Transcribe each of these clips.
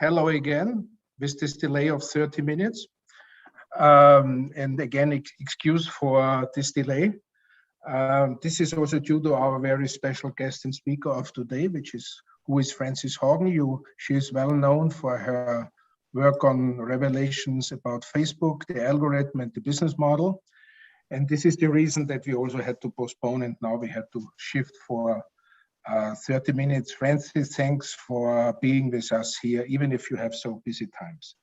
hello again with this delay of 30 minutes. And again, excuse for this delay. This is also due to our very special guest and speaker of today, who is Frances Haugen. She is well known for her work on revelations about Facebook, the algorithm, and the business model. And this is the reason that we also had to postpone, and now we had to shift for 30 minutes. Frances, thanks for being with us here, even if you have so busy times.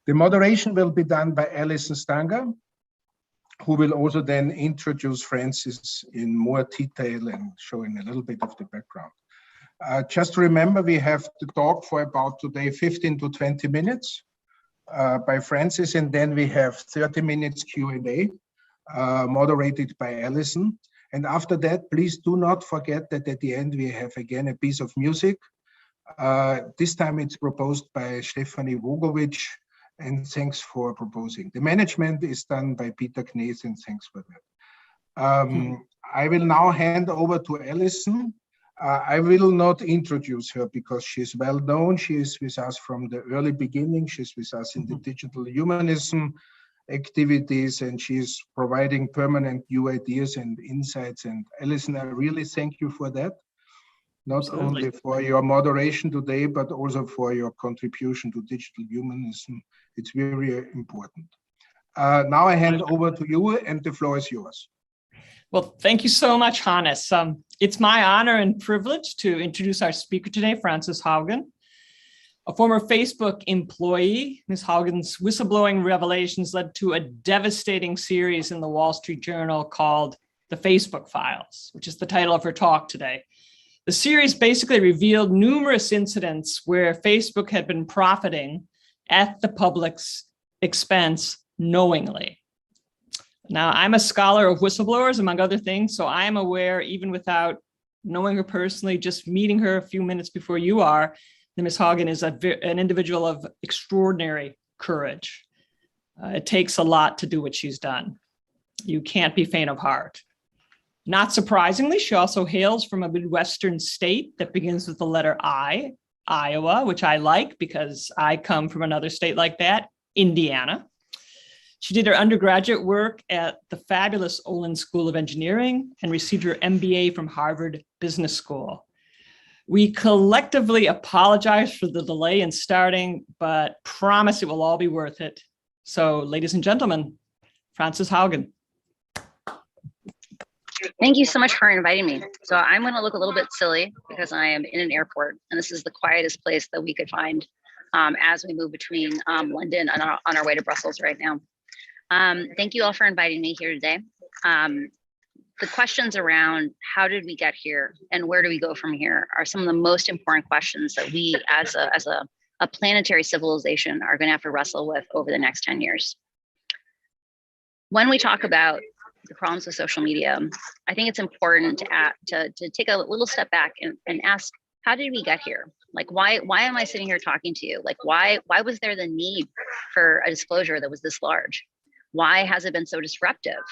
The moderation will be done by Alison Stanger, who will also then introduce Frances in more detail and showing a little bit of the background. Just remember, we have to talk for about today 15 to 20 minutes by Frances, and then we have 30 minutes Q&A moderated by Alison. And after that, please do not forget that at the end we have again a piece of music. This time it's proposed by Stefanie Wogovic, and thanks for proposing. The management is done by Peter Knees, and thanks for that. I will now hand over to Alison. I will not introduce her because she's well known. She is with us from the early beginning. She's with us in the digital humanism activities, and she's providing permanent new ideas and insights. And Alison, I really thank you for that. Not only for your moderation today, but also for your contribution to digital humanism. It's very important. Now I hand over to you, and the floor is yours. Well, thank you so much, Hannes. It's my honor and privilege to introduce our speaker today, Frances Haugen. A former Facebook employee, Ms. Haugen's whistleblowing revelations led to a devastating series in the Wall Street Journal called The Facebook Files, which is the title of her talk today. The series basically revealed numerous incidents where Facebook had been profiting at the public's expense knowingly. Now, I'm a scholar of whistleblowers, among other things, so I am aware, even without knowing her personally, just meeting her a few minutes before you are, that Ms. Haugen is an individual of extraordinary courage. It takes a lot to do what she's done. You can't be faint of heart. Not surprisingly, she also hails from a Midwestern state that begins with the letter I, Iowa, which I like because I come from another state like that, Indiana. She did her undergraduate work at the fabulous Olin School of Engineering and received her MBA from Harvard Business School. We collectively apologize for the delay in starting, but promise it will all be worth it. So, ladies and gentlemen, Frances Haugen. Thank you so much for inviting me. So I'm going to look a little bit silly because I am in an airport, and this is the quietest place that we could find as we move between London and on our way to Brussels right now. Thank you all for inviting me here today. The questions around how did we get here and where do we go from here are some of the most important questions that we as a planetary civilization are going to have to wrestle with over the next 10 years. When we talk about the problems with social media, I think it's important to take a little step back and ask, how did we get here? Like, why am I sitting here talking to you? Like, why was there the need for a disclosure that was this large? Why has it been so disruptive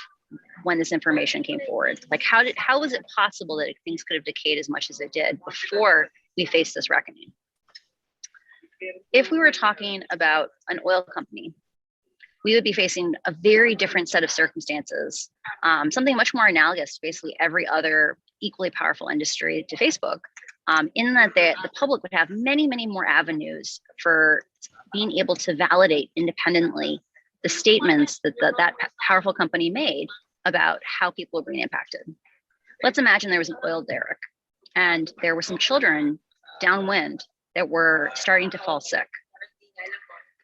when this information came forward? Like, how was it possible that things could have decayed as much as it did before we faced this reckoning? If we were talking about an oil company, we would be facing a very different set of circumstances, something much more analogous to basically every other equally powerful industry to Facebook, in that the public would have many, many more avenues for being able to validate independently the statements that that powerful company made about how people were being impacted. Let's imagine there was an oil derrick and there were some children downwind that were starting to fall sick.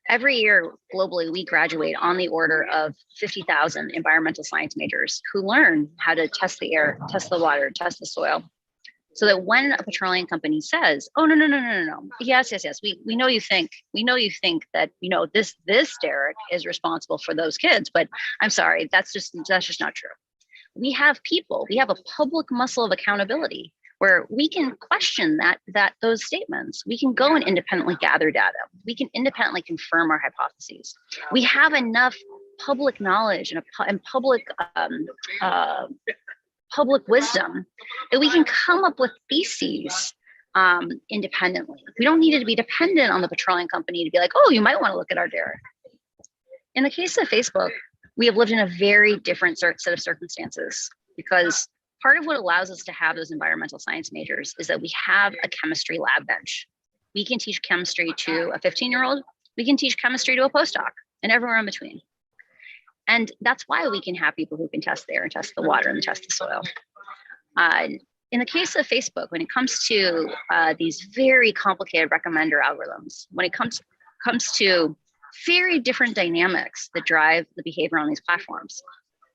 Every year globally, we graduate on the order of 50,000 environmental science majors who learn how to test the air, test the water, test the soil. So that when a petroleum company says, "Oh, no. Yes. We know you think that, this derrick is responsible for those kids, but I'm sorry, that's just not true." We have a public muscle of accountability where we can question those statements. We can go and independently gather data. We can independently confirm our hypotheses. We have enough public knowledge and public wisdom that we can come up with theses independently. We don't need to be dependent on the petroleum company to be like, oh, you might want to look at our data. In the case of Facebook, we have lived in a very different set of circumstances, because part of what allows us to have those environmental science majors is that we have a chemistry lab bench. We can teach chemistry to a 15-year-old, we can teach chemistry to a postdoc, and everywhere in between. And that's why we can have people who can test the air and test the water and test the soil. In the case of Facebook, when it comes to these very complicated recommender algorithms, when it comes to very different dynamics that drive the behavior on these platforms,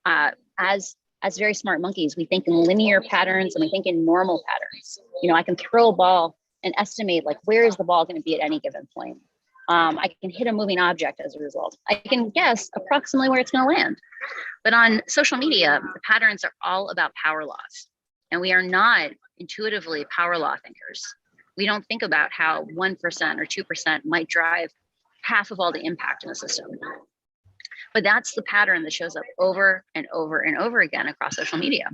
as very smart monkeys, we think in linear patterns and we think in normal patterns. You know, I can throw a ball and estimate like where is the ball going to be at any given point. I can hit a moving object as a result. I can guess approximately where it's going to land. But on social media, the patterns are all about power laws. And we are not intuitively power law thinkers. We don't think about how 1% or 2% might drive half of all the impact in the system. But that's the pattern that shows up over and over and over again across social media.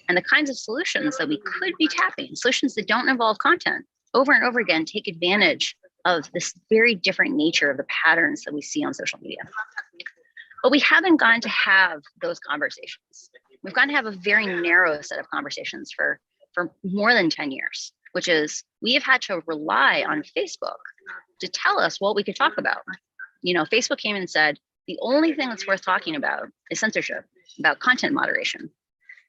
And the kinds of solutions that we could be tapping, solutions that don't involve content, over and over again, take advantage of this very different nature of the patterns that we see on social media. But we haven't gotten to have those conversations. We've gotten to have a very narrow set of conversations for more than 10 years, which is we have had to rely on Facebook to tell us what we could talk about. You know, Facebook came in and said, the only thing that's worth talking about is censorship, about content moderation,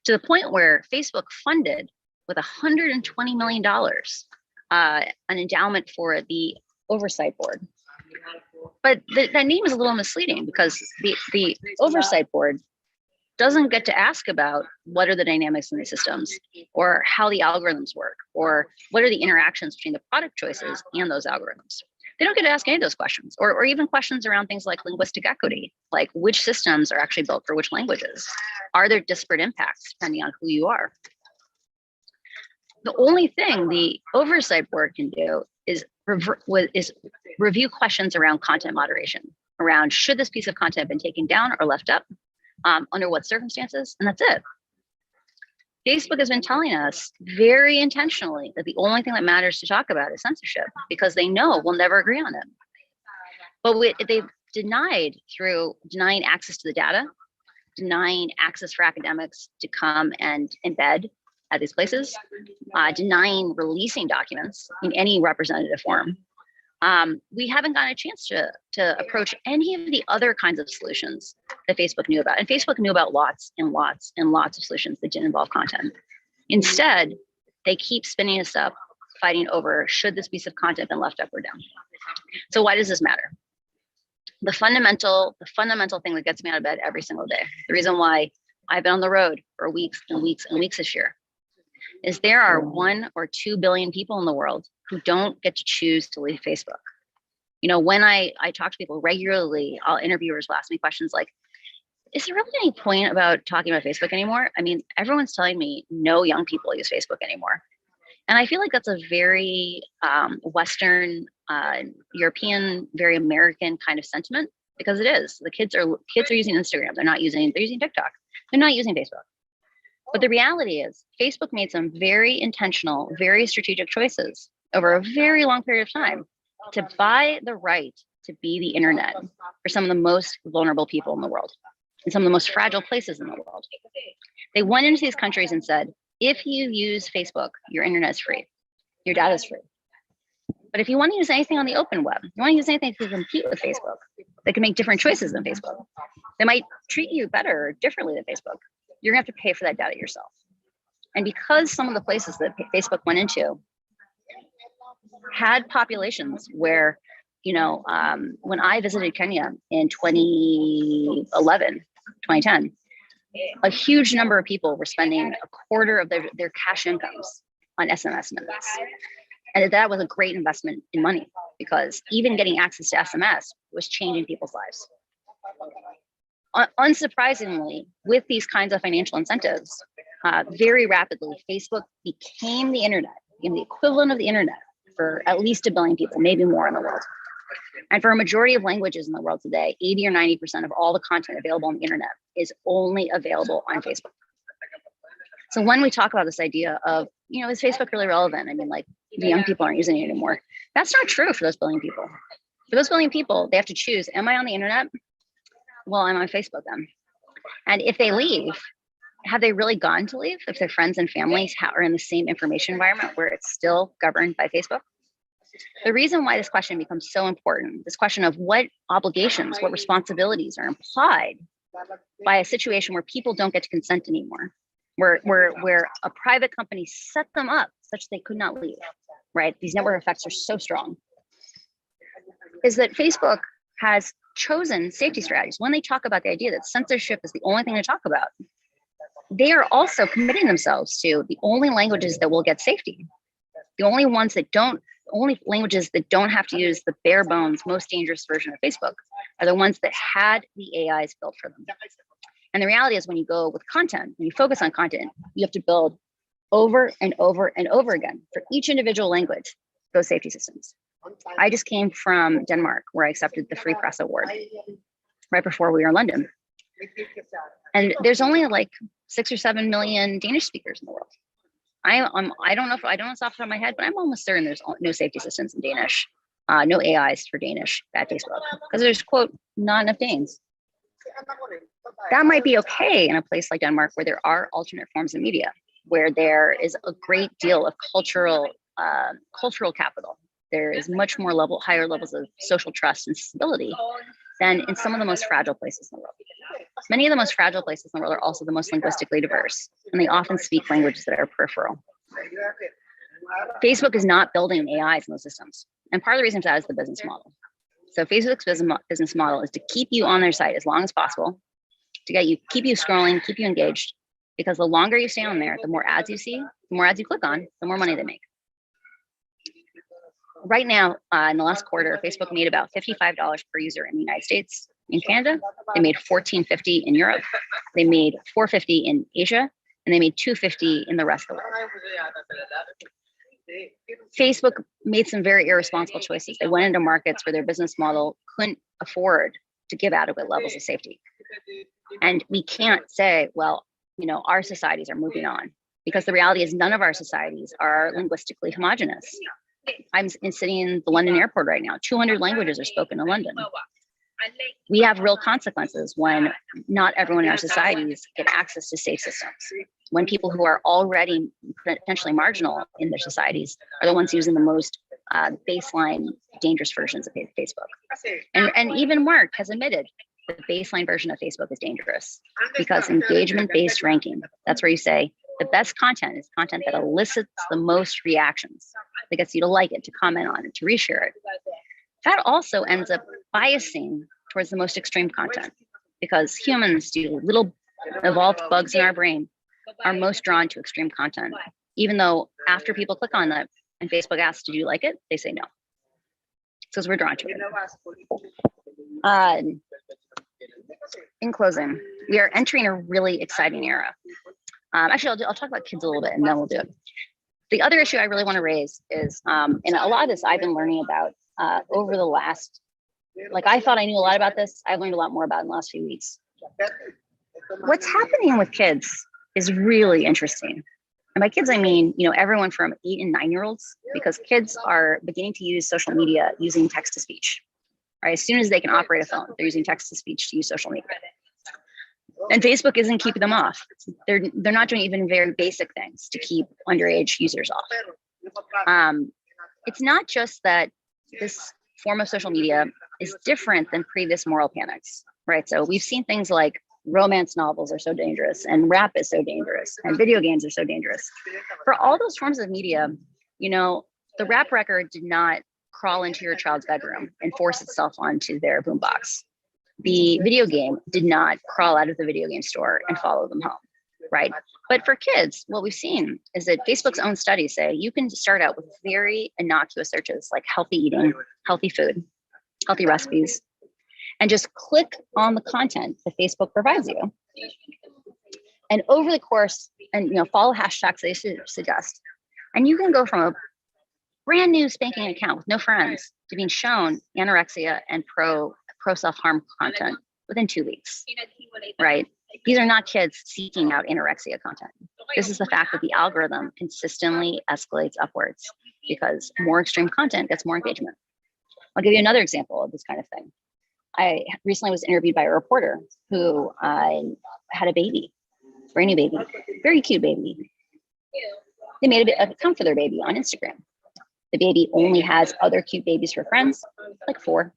to the point where Facebook funded with $120 million an endowment for the oversight board. But that name is a little misleading, because the oversight board doesn't get to ask about what are the dynamics in the systems, or how the algorithms work, or what are the interactions between the product choices and those algorithms. They don't get to ask any of those questions, or even questions around things like linguistic equity, like which systems are actually built for which languages. Are there disparate impacts depending on who you are? The only thing the oversight board can do is review questions around content moderation, around should this piece of content have been taken down or left up, under what circumstances, and that's it. Facebook has been telling us very intentionally that the only thing that matters to talk about is censorship, because they know we'll never agree on it. But they've denied through denying access to the data, denying access for academics to come and embed at these places, denying releasing documents in any representative form. We haven't gotten a chance to approach any of the other kinds of solutions that Facebook knew about. And Facebook knew about lots and lots and lots of solutions that didn't involve content. Instead, they keep spinning us up, fighting over should this piece of content have been left up or down. So why does this matter? The fundamental thing that gets me out of bed every single day, the reason why I've been on the road for weeks and weeks and weeks this year, is there are 1 or 2 billion people in the world who don't get to choose to leave Facebook. You know, when I talk to people regularly, all interviewers will ask me questions like, is there really any point about talking about Facebook anymore? I mean, everyone's telling me no young people use Facebook anymore. And I feel like that's a very Western, European, very American kind of sentiment, because it is. The kids are using Instagram. They're using TikTok. They're not using Facebook. But the reality is Facebook made some very intentional, very strategic choices over a very long period of time to buy the right to be the internet for some of the most vulnerable people in the world and some of the most fragile places in the world. They went into these countries and said, if you use Facebook, your internet is free, your data is free. But if you want to use anything on the open web, you want to use anything to compete with Facebook, that can make different choices than Facebook, they might treat you better or differently than Facebook, you're gonna have to pay for that data yourself. And because some of the places that Facebook went into had populations where, you know, when I visited Kenya in 2011, 2010, a huge number of people were spending a quarter of their cash incomes on SMS minutes. And that was a great investment in money, because even getting access to SMS was changing people's lives. Unsurprisingly, with these kinds of financial incentives, very rapidly, Facebook became the internet, became the equivalent of the internet for at least 1 billion people, maybe more in the world. And for a majority of languages in the world today, 80 or 90% of all the content available on the internet is only available on Facebook. So when we talk about this idea of, is Facebook really relevant? I mean, like the young people aren't using it anymore. That's not true for those billion people. For those billion people, they have to choose, am I on the internet? Well, I'm on Facebook then. And if they leave, have they really gone to leave if their friends and families are in the same information environment where it's still governed by Facebook? The reason why this question becomes so important, this question of what obligations, what responsibilities are implied by a situation where people don't get to consent anymore, where a private company set them up such they could not leave, right? These network effects are so strong, is that Facebook has chosen safety strategies. When they talk about the idea that censorship is the only thing to talk about, they are also committing themselves to the only languages that will get safety. The only languages that don't have to use the bare bones, most dangerous version of Facebook are the ones that had the AIs built for them. And the reality is when you go with content, when you focus on content, you have to build over and over and over again for each individual language, those safety systems. I just came from Denmark where I accepted the Free Press Award right before we were in London. And there's only like 6 or 7 million Danish speakers in the world. I don't know off the top of my head, but I'm almost certain there's no safety systems in Danish, no AIs for Danish at Facebook, because there's, quote, not enough Danes. That might be okay in a place like Denmark where there are alternate forms of media, where there is a great deal of cultural capital. There is much more higher levels of social trust and stability than in some of the most fragile places in the world. Many of the most fragile places in the world are also the most linguistically diverse, and they often speak languages that are peripheral. Facebook is not building AIs in those systems. And part of the reason for that is the business model. So Facebook's business model is to keep you on their site as long as possible, to keep you scrolling, keep you engaged, because the longer you stay on there, the more ads you see, the more ads you click on, the more money they make. Right now, in the last quarter, Facebook made about $55 per user in the United States. In Canada, they made $14.50 in Europe. They made $4.50 in Asia, and they made $2.50 in the rest of the world. Facebook made some very irresponsible choices. They went into markets where their business model couldn't afford to give adequate levels of safety. And we can't say, well, our societies are moving on, because the reality is none of our societies are linguistically homogenous. I'm sitting in the London airport right now. 200 languages are spoken in London. We have real consequences when not everyone in our societies get access to safe systems. When people who are already potentially marginal in their societies are the ones using the most baseline dangerous versions of Facebook. And even Mark has admitted the baseline version of Facebook is dangerous, because engagement-based ranking, that's where you say the best content is content that elicits the most reactions, that gets you to like it, to comment on it, to reshare it. That also ends up biasing towards the most extreme content, because humans, do little evolved bugs in our brain, are most drawn to extreme content, even though after people click on that and Facebook asks, did you like it? They say no, because we're drawn to it. In closing, we are entering a really exciting era. Actually, I'll talk about kids a little bit and then we'll do it. The other issue I really want to raise is, and a lot of this I've been learning about over the last, I thought I knew a lot about this. I've learned a lot more about it in the last few weeks. What's happening with kids is really interesting. And by kids, I mean, everyone from 8 and 9-year-olds, because kids are beginning to use social media using text to speech. Right? As soon as they can operate a phone, they're using text to speech to use social media. And Facebook isn't keeping them off. They're not doing even very basic things to keep underage users off. It's not just that this form of social media is different than previous moral panics, right? So we've seen things like romance novels are so dangerous, and rap is so dangerous, and video games are so dangerous. For all those forms of media, the rap record did not crawl into your child's bedroom and force itself onto their boombox. The video game did not crawl out of the video game store and follow them home, right? But for kids, what we've seen is that Facebook's own studies say you can start out with very innocuous searches like healthy eating, healthy food, healthy recipes, and just click on the content that Facebook provides you. And over the course, and follow hashtags they suggest, and you can go from a brand new spanking account with no friends to being shown anorexia and pro self-harm content within 2 weeks, right? These are not kids seeking out anorexia content. This is the fact that the algorithm consistently escalates upwards because more extreme content gets more engagement. I'll give you another example of this kind of thing. I recently was interviewed by a reporter who had a baby, brand new baby, very cute baby. They made an account for their baby on Instagram. The baby only has other cute babies for friends, like 4.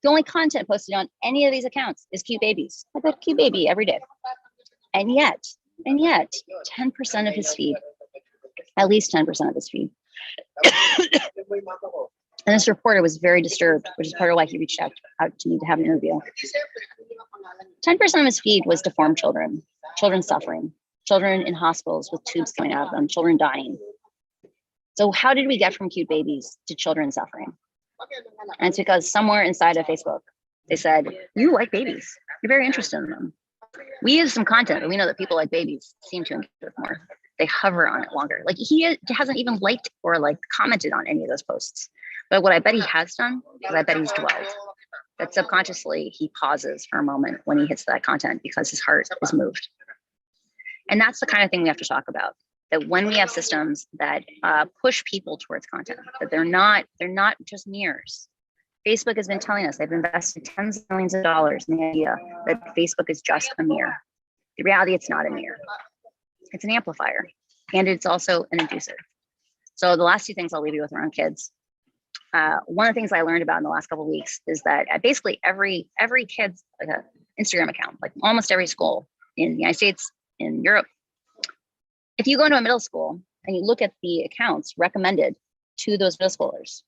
The only content posted on any of these accounts is cute babies. I got a cute baby every day. And yet, 10% of his feed, at least 10% of his feed. And this reporter was very disturbed, which is part of why he reached out to me to have an interview. 10% of his feed was deformed children, children suffering, children in hospitals with tubes coming out of them, children dying. So how did we get from cute babies to children suffering? And it's because somewhere inside of Facebook, they said, you like babies. You're very interested in them. We use some content, but we know that people like babies seem to engage with more. They hover on it longer. Like he hasn't even liked or commented on any of those posts. But what I bet he has done is I bet he's dwelled. That subconsciously he pauses for a moment when he hits that content because his heart is moved. And that's the kind of thing we have to talk about. That when we have systems that push people towards content, that they're not just mirrors. Facebook has been telling us they've invested tens of millions of dollars in the idea that Facebook is just a mirror. The reality, it's not a mirror. It's an amplifier, and it's also an inducer. So the last 2 things I'll leave you with around kids. One of the things I learned about in the last couple of weeks is that at basically every kid's Instagram account, like almost every school in the United States, in Europe, if you go into a middle school and you look at the accounts recommended to those middle schoolers,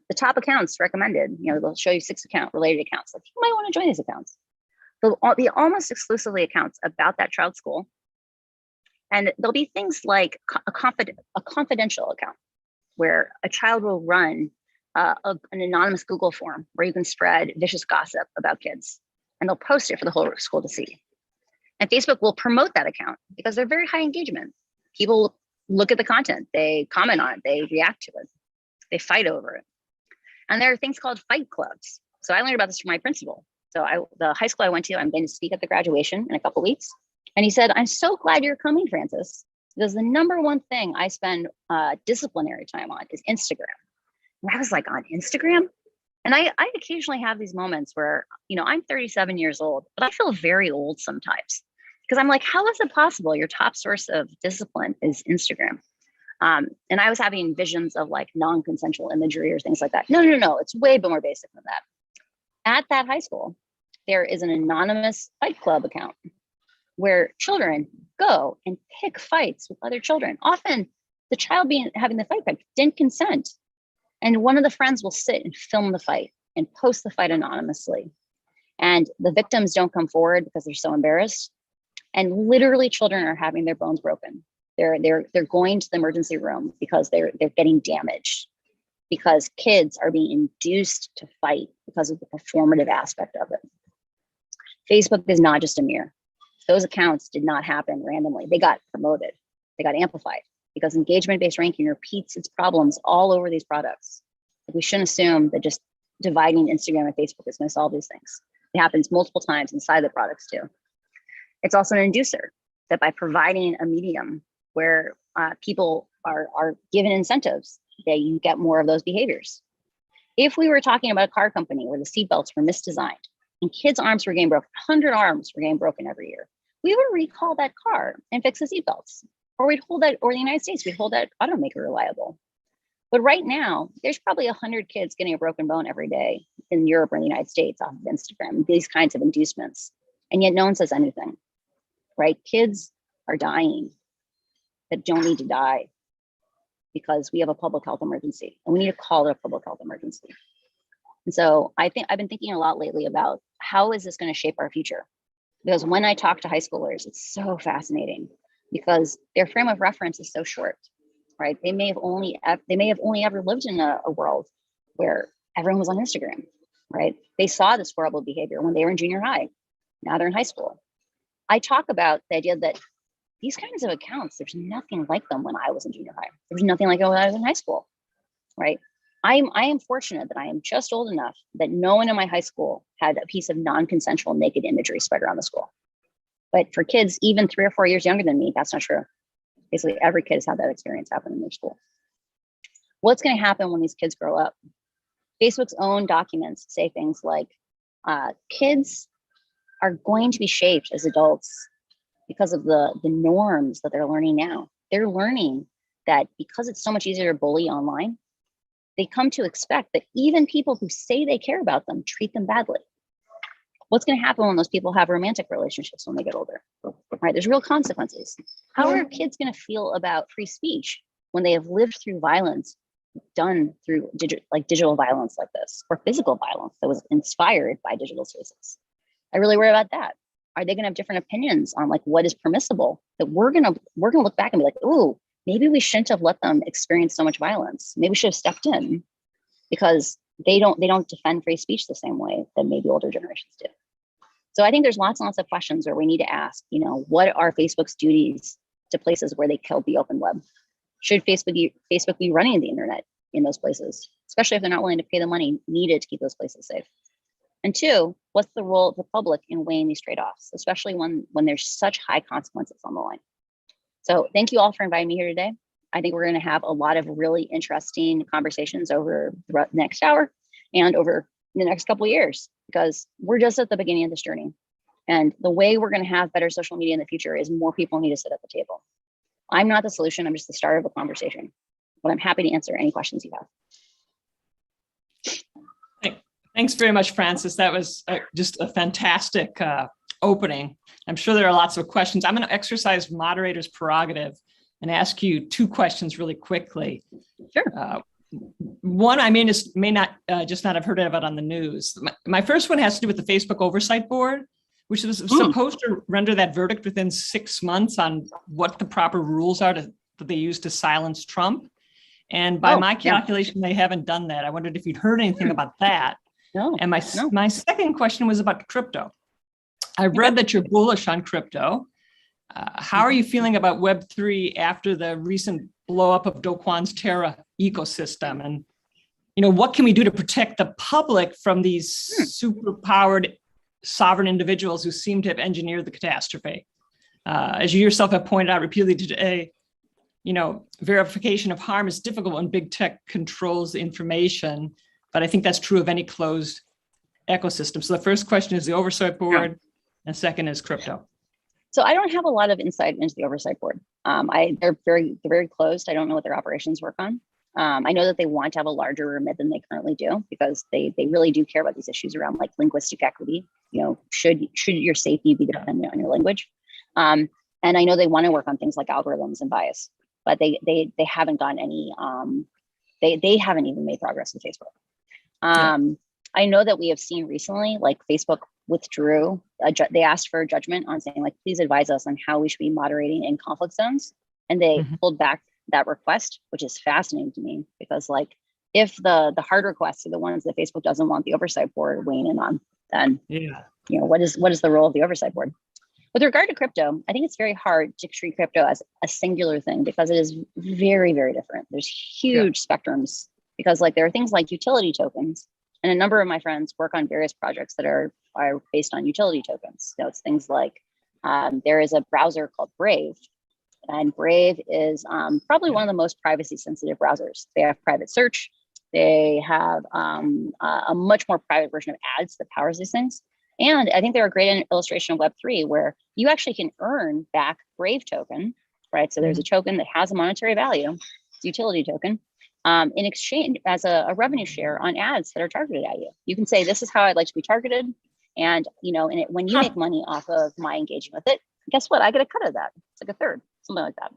the top accounts recommended, they'll show you 6 related accounts. Like you might want to join these accounts. They'll be almost exclusively accounts about that child's school. And there'll be things like a confidential account where a child will run an anonymous Google form where you can spread vicious gossip about kids, and they'll post it for the whole school to see. And Facebook will promote that account because they're very high engagement. People look at the content, they comment on it, they react to it, they fight over it. And there are things called fight clubs. So I learned about this from my principal. So the high school I went to, I'm going to speak at the graduation in a couple of weeks. And he said, I'm so glad you're coming, Frances, because the number one thing I spend disciplinary time on is Instagram. And I was like, on Instagram? And I occasionally have these moments where, I'm 37 years old, but I feel very old sometimes. Because I'm like, how is it possible your top source of discipline is Instagram? And I was having visions of non-consensual imagery or things like that. No, it's way more basic than that. At that high school, there is an anonymous fight club account where children go and pick fights with other children. Often the child having the fight didn't consent. And one of the friends will sit and film the fight and post the fight anonymously. And the victims don't come forward because they're so embarrassed. And literally children are having their bones broken. They're going to the emergency room because they're getting damaged, because kids are being induced to fight because of the performative aspect of it. Facebook is not just a mirror. Those accounts did not happen randomly. They got promoted. They got amplified because engagement-based ranking repeats its problems all over these products. We shouldn't assume that just dividing Instagram and Facebook is going to solve these things. It happens multiple times inside the products too. It's also an inducer that by providing a medium where people are given incentives, that you get more of those behaviors. If we were talking about a car company where the seatbelts were misdesigned and kids' arms were getting broken, 100 arms were getting broken every year, we would recall that car and fix the seatbelts. Or we'd hold that, or in the United States, we'd hold that automaker reliable. But right now, there's probably 100 kids getting a broken bone every day in Europe or in the United States off of Instagram, these kinds of inducements. And yet no one says anything, right? Kids are dying that don't need to die because we have a public health emergency and we need to call it a public health emergency. And so I've been thinking a lot lately about how is this going to shape our future? Because when I talk to high schoolers, it's so fascinating because their frame of reference is so short, right? They may have only ever lived in a world where everyone was on Instagram, right? They saw this horrible behavior when they were in junior high. Now they're in high school. I talk about the idea that these kinds of accounts, there's nothing like them when I was in junior high. There was nothing like it when I was in high school, right? I am fortunate that I am just old enough that no one in my high school had a piece of non-consensual naked imagery spread around the school. But for kids, even 3 or 4 years younger than me, that's not true. Basically, every kid has had that experience happen in their school. What's going to happen when these kids grow up? Facebook's own documents say things like, kids are going to be shaped as adults because of the norms that they're learning now. They're learning that because it's so much easier to bully online, they come to expect that even people who say they care about them treat them badly. What's going to happen when those people have romantic relationships when they get older? Right? There's real consequences. How are kids going to feel about free speech when they have lived through violence done through digital violence like this, or physical violence that was inspired by digital spaces? I really worry about that. Are they going to have different opinions on like what is permissible? That we're gonna look back and be like, oh, maybe we shouldn't have let them experience so much violence. Maybe we should have stepped in, because they don't defend free speech the same way that maybe older generations do. So I think there's lots and lots of questions where we need to ask, what are Facebook's duties to places where they killed the open web? Should Facebook be running the internet in those places, especially if they're not willing to pay the money needed to keep those places safe? And two, what's the role of the public in weighing these trade-offs, especially when there's such high consequences on the line? So thank you all for inviting me here today. I think we're going to have a lot of really interesting conversations over the next hour and over the next couple of years, because we're just at the beginning of this journey. And the way we're going to have better social media in the future is more people need to sit at the table. I'm not the solution. I'm just the start of a conversation, but I'm happy to answer any questions you have. Thanks very much, Frances. That was just a fantastic opening. I'm sure there are lots of questions. I'm going to exercise moderator's prerogative and ask you 2 questions really quickly. Sure. One, I may not have heard of it on the news. My first one has to do with the Facebook Oversight Board, which was supposed to render that verdict within 6 months on what the proper rules are that they use to silence Trump. And by my calculation, they haven't done that. I wondered if you'd heard anything about that. No. And my second question was about crypto. I read that you're bullish on crypto. How are you feeling about Web3 after the recent blow up of Do Kwon's Terra ecosystem? And, what can we do to protect the public from these superpowered sovereign individuals who seem to have engineered the catastrophe? As you yourself have pointed out repeatedly today, verification of harm is difficult when big tech controls the information, but I think that's true of any closed ecosystem. So the first question is the Oversight Board, and second is crypto. So I don't have a lot of insight into the Oversight Board. They're very closed. I don't know what their operations work on. I know that they want to have a larger remit than they currently do, because they really do care about these issues around like linguistic equity. Should your safety be dependent on your language? And I know they want to work on things like algorithms and bias, but they haven't gotten any. They haven't even made progress with Facebook. I know that we have seen recently, like Facebook withdrew. They asked for a judgment on saying, like, please advise us on how we should be moderating in conflict zones, and they pulled back that request, which is fascinating to me, because like if the hard requests are the ones that Facebook doesn't want the Oversight Board weighing in on, then what is the role of the Oversight Board? With regard to crypto, I think it's very hard to treat crypto as a singular thing, because it is very, very different. There's huge spectrums, because like there are things like utility tokens, and a number of my friends work on various projects that are based on utility tokens. So it's things like there is a browser called Brave, and Brave is probably one of the most privacy sensitive browsers. They have private search. They have a much more private version of ads that powers these things. And I think they're a great illustration of Web3, where you actually can earn back Brave token, right? So there's a token that has a monetary value, it's a utility token, in exchange as a revenue share on ads that are targeted at you. You can say, this is how I'd like to be targeted. And, when you make money off of my engaging with it, guess what? I get a cut of that. It's like a third, something like that.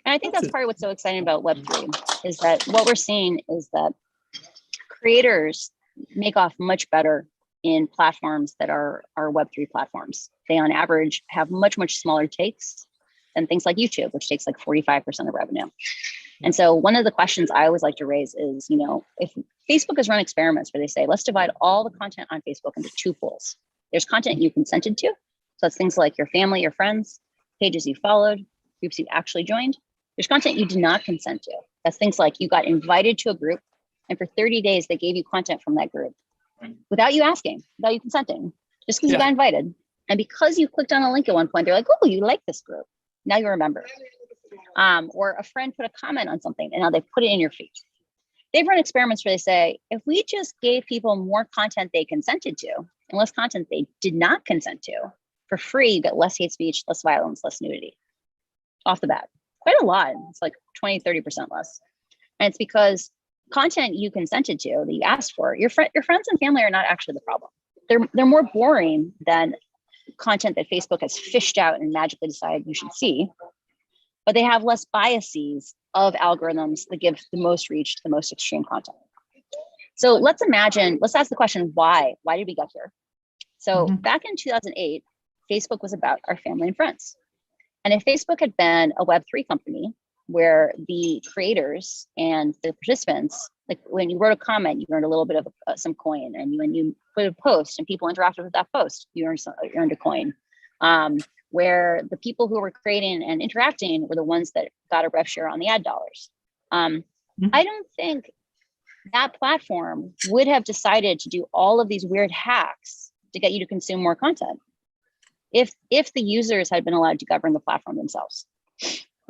And I think that's part of what's so exciting about Web3, is that what we're seeing is that creators make off much better in platforms that are Web3 platforms. They on average have much, much smaller takes than things like YouTube, which takes like 45% of revenue. And so one of the questions I always like to raise is, if Facebook has run experiments where they say, let's divide all the content on Facebook into 2 pools. There's content you consented to. So it's things like your family, your friends, pages you followed, groups you actually joined. There's content you did not consent to. That's things like you got invited to a group, and for 30 days, they gave you content from that group without you asking, without you consenting, just because you got invited. And because you clicked on a link at one point, they're like, oh, you like this group. Now you're a member. Or a friend put a comment on something and now they put it in your feed. They've run experiments where they say, if we just gave people more content they consented to and less content they did not consent to, for free, you get less hate speech, less violence, less nudity off the bat. Quite a lot. It's like 20, 30% less. And it's because content you consented to, that you asked for, your friends and family are not actually the problem. They're more boring than content that Facebook has fished out and magically decided you should see, but they have less biases of algorithms that give the most reach to the most extreme content. So let's ask the question, why? Why did we get here? So back in 2008, Facebook was about our family and friends. And if Facebook had been a Web3 company where the creators and the participants, like when you wrote a comment, you earned a little bit of some coin, and when you put a post and people interacted with that post, you earned a coin. Where the people who were creating and interacting were the ones that got a rev share on the ad dollars. I don't think that platform would have decided to do all of these weird hacks to get you to consume more content if the users had been allowed to govern the platform themselves.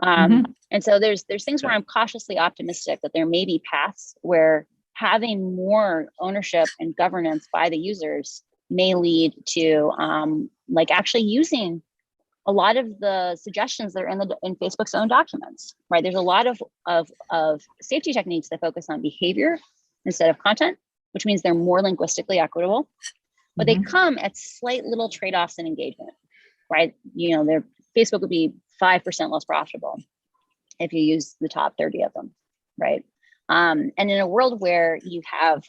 And so there's things where I'm cautiously optimistic that there may be paths where having more ownership and governance by the users may lead to like actually using a lot of the suggestions that are in Facebook's own documents, right? There's a lot of safety techniques that focus on behavior instead of content, which means they're more linguistically equitable, but they come at slight little trade-offs in engagement, right? You know, Facebook would be 5% less profitable if you use the top 30 of them, right? And in a world where you have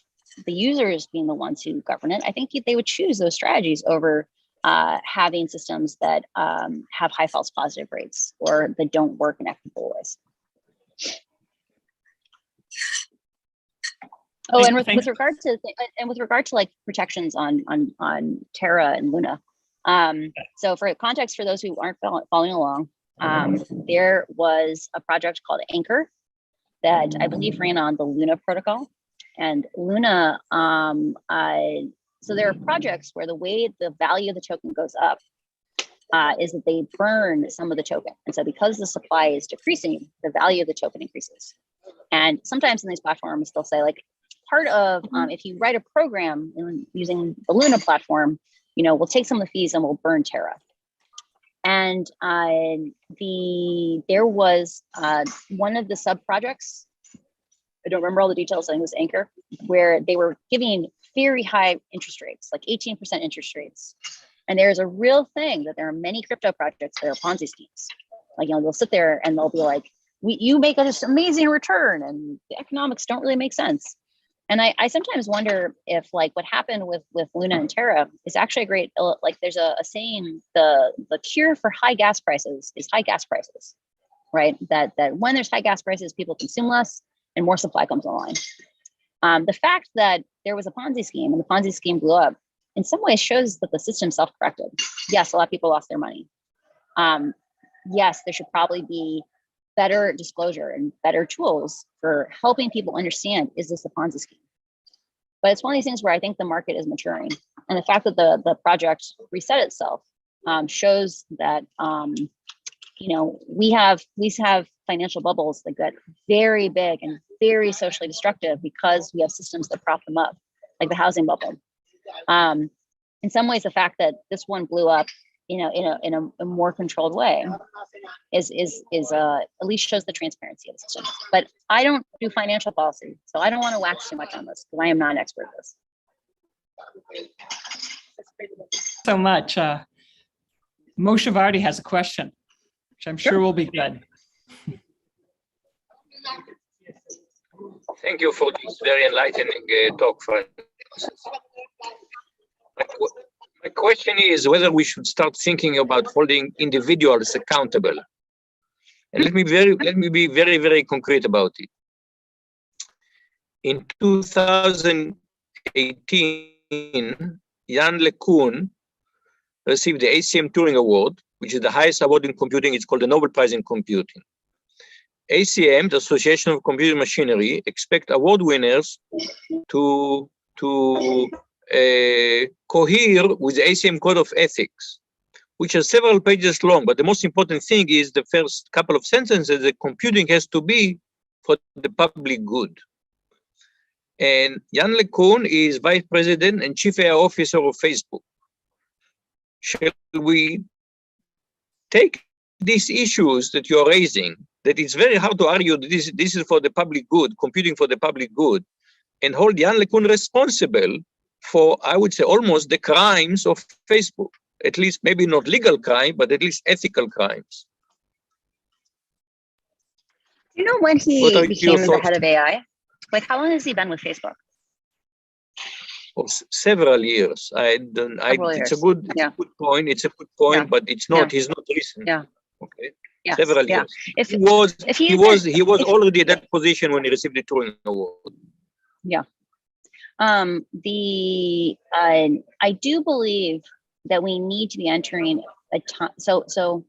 the users being the ones who govern it, I think they would choose those strategies over having systems that have high false positive rates or that don't work in equitable ways. Oh, and with regard to like protections on Terra and Luna. So for context, for those who aren't following along, there was a project called Anchor that I believe ran on the Luna protocol, and Luna. So there are projects where the way the value of the token goes up is that they burn some of the token. And so because the supply is decreasing, the value of the token increases. And sometimes in these platforms, they'll say like, part of, if you write a program using the Luna platform, you know, we'll take some of the fees and we'll burn Terra. And there was one of the sub projects, I don't remember all the details, I think it was Anchor, where they were giving very high interest rates, like 18% interest rates. And there's a real thing that there are many crypto projects that are Ponzi schemes. Like, you know, they'll sit there and they'll be like, you make this amazing return and the economics don't really make sense. And I sometimes wonder if like what happened with Luna and Terra is actually a great, like there's a saying, the cure for high gas prices is high gas prices, right? That when there's high gas prices, people consume less and more supply comes online. The fact that there was a Ponzi scheme and the Ponzi scheme blew up in some ways shows that the system self-corrected. Yes, a lot of people lost their money. Yes, there should probably be better disclosure and better tools for helping people understand, is this a Ponzi scheme? But it's one of these things where I think the market is maturing. And the fact that the project reset itself shows that, you know, we have financial bubbles that get very big and very socially destructive because we have systems that prop them up, like the housing bubble. In some ways, the fact that this one blew up, you know, in a more controlled way is at least shows the transparency of the system. But I don't do financial policy, so I don't want to wax too much on this because I am not an expert at this. So much. Moshe Vardi has a question, which I'm sure will be good. Thank you for this very enlightening talk. My question is whether we should start thinking about holding individuals accountable. And let me be very, very concrete about it. In 2018, Yann LeCun received the ACM Turing Award, which is the highest award in computing. It's called the Nobel Prize in Computing. ACM, the Association of Computer Machinery, expect award winners to cohere with the ACM Code of Ethics, which is several pages long. But the most important thing is the first couple of sentences: that computing has to be for the public good. And Jan LeCun is Vice President and Chief AI Officer of Facebook. Shall we take these issues that you're raising, that it's very hard to argue that this is for the public good, computing for the public good, and hold Jan LeCun responsible for, I would say, almost the crimes of Facebook, at least maybe not legal crime, but at least ethical crimes? Do you know when he What are became your the thoughts? head of AI? Like, how long has he been with Facebook? Of several years. Several It's a years. good point. It's a good point, Yeah. but it's not. He's not recent. Yeah. Okay. Yes. Several Yeah. years. He was if- already at that position when he received the Turing Award. Yeah. I do believe that we need to be entering a time. So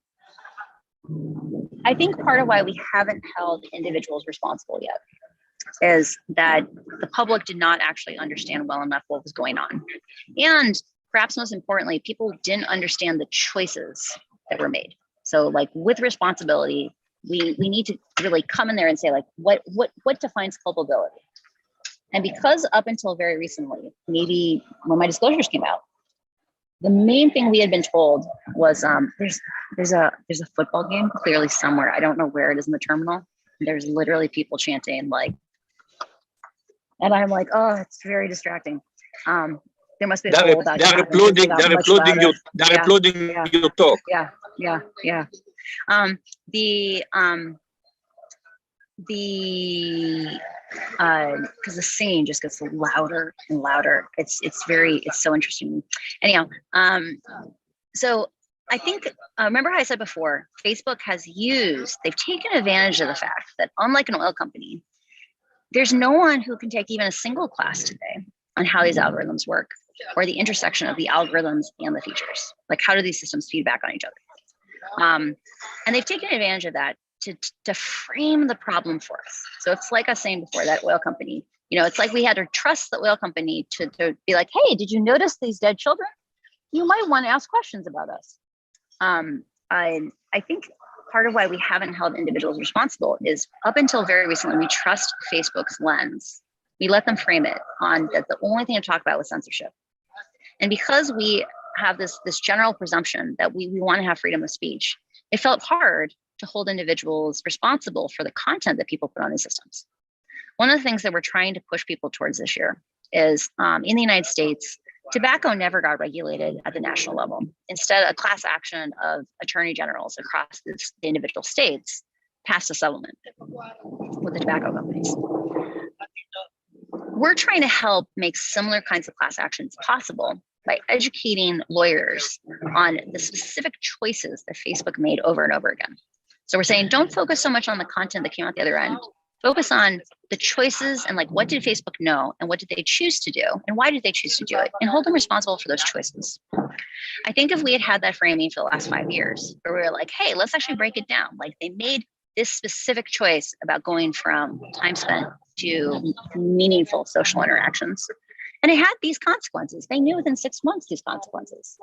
I think part of why we haven't held individuals responsible yet is that the public did not actually understand well enough what was going on. And perhaps most importantly, people didn't understand the choices that were made. So like with responsibility, we need to really come in there and say like, what defines culpability? And because up until very recently, maybe when my disclosures came out, the main thing we had been told was there's a football game clearly somewhere. I don't know where it is in the terminal. There's literally people chanting like, and I'm like, oh, it's very distracting. There must be a hole about they're applauding your talk. Yeah. Because the singing just gets louder and louder. It's so interesting. Anyhow, so I think, remember how I said before, Facebook they've taken advantage of the fact that unlike an oil company, there's no one who can take even a single class today on how these algorithms work or the intersection of the algorithms and the features. Like how do these systems feedback on each other? And they've taken advantage of that to frame the problem for us. So it's like I was saying before, that oil company, it's like we had to trust the oil company to be like, hey, did you notice these dead children? You might want to ask questions about us. I think part of why we haven't held individuals responsible is up until very recently, we trust Facebook's lens. We let them frame it on that the only thing to talk about was censorship. And because we have this general presumption that we want to have freedom of speech, it felt hard to hold individuals responsible for the content that people put on these systems. One of the things that we're trying to push people towards this year is in the United States, tobacco never got regulated at the national level. Instead, a class action of attorney generals across the individual states passed a settlement with the tobacco companies. We're trying to help make similar kinds of class actions possible by educating lawyers on the specific choices that Facebook made over and over again. So we're saying, don't focus so much on the content that came out the other end. Focus on the choices and like, what did Facebook know and what did they choose to do and why did they choose to do it, and hold them responsible for those choices. I think if we had had that framing for the last 5 years, where we were like, hey, let's actually break it down. Like they made this specific choice about going from time spent to meaningful social interactions. And it had these consequences. They knew within 6 months these consequences.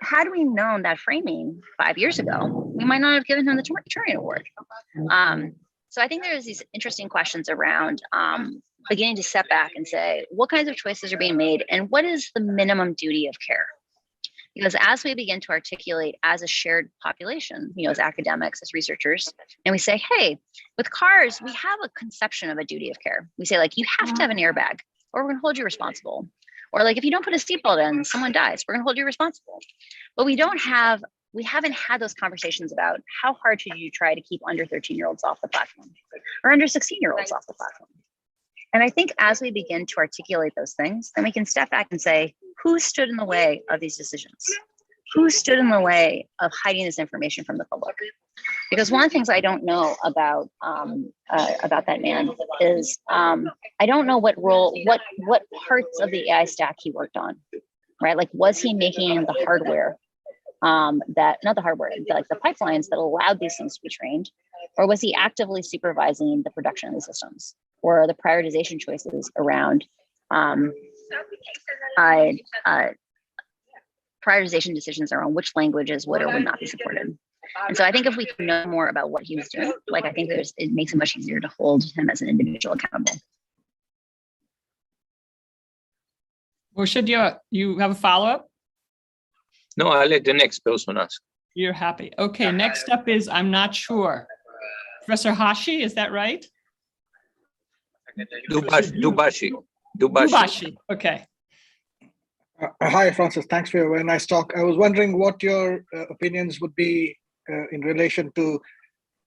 Had we known that framing 5 years ago, we might not have given him the Turing Award. So I think there's these interesting questions around beginning to step back and say, what kinds of choices are being made and what is the minimum duty of care? Because as we begin to articulate as a shared population, as academics, as researchers, and we say, hey, with cars, we have a conception of a duty of care. We say like, you have to have an airbag or we're gonna hold you responsible. Or like, if you don't put a seatbelt in, someone dies, we're gonna hold you responsible. But we haven't had those conversations about how hard should you try to keep under 13-year-olds off the platform or under 16-year-olds off the platform. And I think as we begin to articulate those things, then we can step back and say, who stood in the way of these decisions? Who stood in the way of hiding this information from the public? Because one of the things I don't know about that man is I don't know what parts of the AI stack he worked on, right? Like, was he making the hardware not the hardware, like the pipelines that allowed these things to be trained, or was he actively supervising the production of the systems or the prioritization choices around prioritization decisions around which languages would or would not be supported. And so I think if we can know more about what he was doing, like I think it makes it much easier to hold him as an individual accountable. Or should you have a follow-up? No, I'll let the next person ask. You're happy. Okay, next up is, I'm not sure. Professor Hashi, is that right? Dubashi. Dubashi, okay. Hi, Francis. Thanks for your very nice talk. I was wondering what your opinions would be in relation to